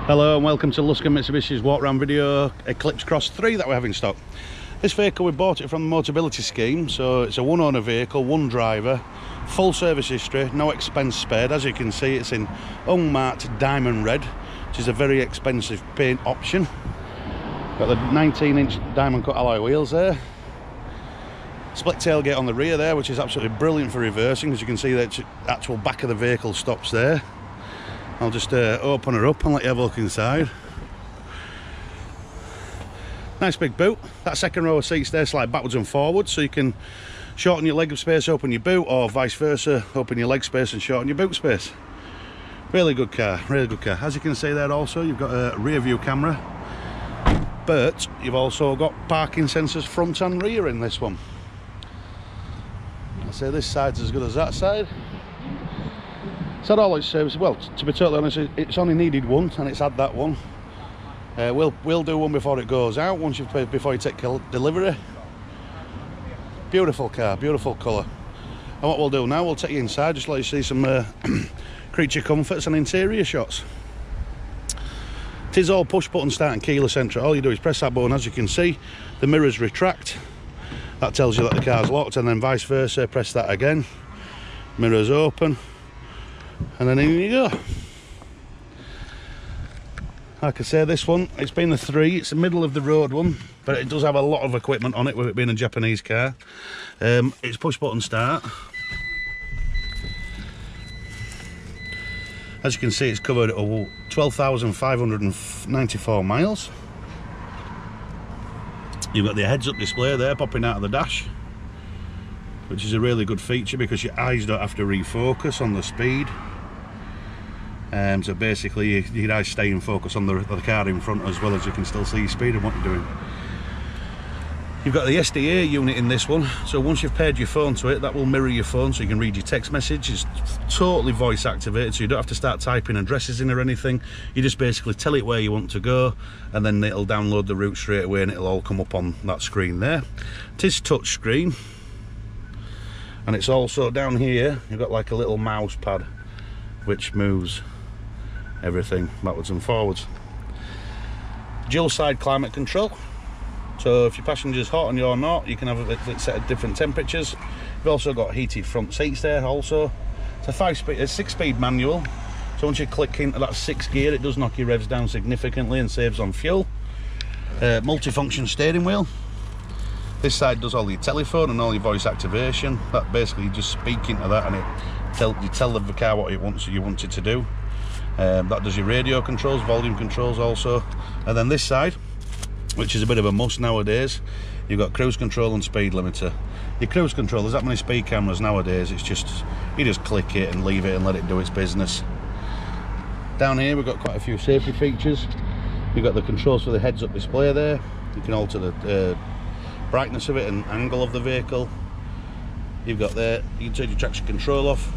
Hello and welcome to Luscombe Mitsubishi's walk around video Eclipse Cross 3 that we have in stock. This vehicle, we bought it from the Motability scheme, so it's a one owner vehicle, one driver, full service history, no expense spared. As you can see, it's in unmarked diamond red, which is a very expensive paint option. Got the 19-inch diamond cut alloy wheels there. Split tailgate on the rear there, which is absolutely brilliant for reversing, as you can see the actual back of the vehicle stops there. I'll just open her up and let you have a look inside. Nice big boot. That second row of seats there slide backwards and forwards, so you can shorten your leg space, open your boot, or vice versa, open your leg space and shorten your boot space. Really good car, really good car. As you can see there also, you've got a rear view camera, but you've also got parking sensors front and rear in this one. I'd say this side's as good as that side. It's had all its services. Well, to be totally honest, it's only needed one, and it's had that one. We'll do one before it goes out, before you take delivery. Beautiful car, beautiful colour. And what we'll do now, we'll take you inside, just let you see some creature comforts and interior shots. It is all push button start and keyless entry. All you do is press that button. As you can see, the mirrors retract. That tells you that the car's locked, and then vice versa, press that again. Mirrors open. And then in you go. Like I say, this one, it's been the 3, it's a middle of the road one, but it does have a lot of equipment on it with it being a Japanese car. It's push button start. As you can see, it's covered 12,594 miles. You've got the heads up display there popping out of the dash, which is a really good feature because your eyes don't have to refocus on the speed. So basically your eyes stay in focus on the car in front, as well as you can still see your speed and what you're doing. You've got the Sda unit in this one, so once you've paired your phone to it, that will mirror your phone so you can read your text message. It's totally voice activated, so you don't have to start typing addresses in or anything. You just basically tell it where you want to go, and then it'll download the route straight away and it'll all come up on that screen there. It is touch screen. And it's also down here, you've got like a little mouse pad which moves everything backwards and forwards. Dual side climate control, so if your passenger's hot and you're not, you can have it set at different temperatures. You've also got heated front seats there also. It's a 6-speed manual, so once you click into that 6th gear, it does knock your revs down significantly and saves on fuel. Multifunction steering wheel. This side does all your telephone and all your voice activation. That basically you just speak into that and you tell the car what you want it to do. That does your radio controls, volume controls also. And then this side, which is a bit of a must nowadays, you've got cruise control and speed limiter. Your cruise control, there's that many speed cameras nowadays, it's just, you just click it and leave it and let it do its business. Down here we've got quite a few safety features. You've got the controls for the heads up display there. You can alter the brightness of it and angle of the vehicle. You've got there, you can turn your traction control off.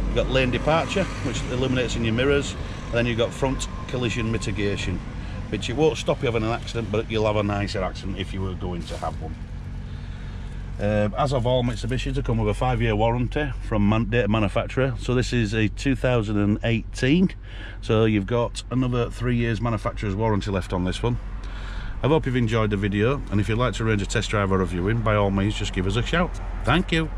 You've got lane departure, which illuminates in your mirrors, and then you've got front collision mitigation, which it won't stop you having an accident, but you'll have a nicer accident if you were going to have one. As of all Mitsubishis, they come with a 5-year warranty from date of manufacturer, so this is a 2018, so you've got another 3 years manufacturer's warranty left on this one. I hope you've enjoyed the video, and if you'd like to arrange a test drive or a viewing, by all means just give us a shout. Thank you.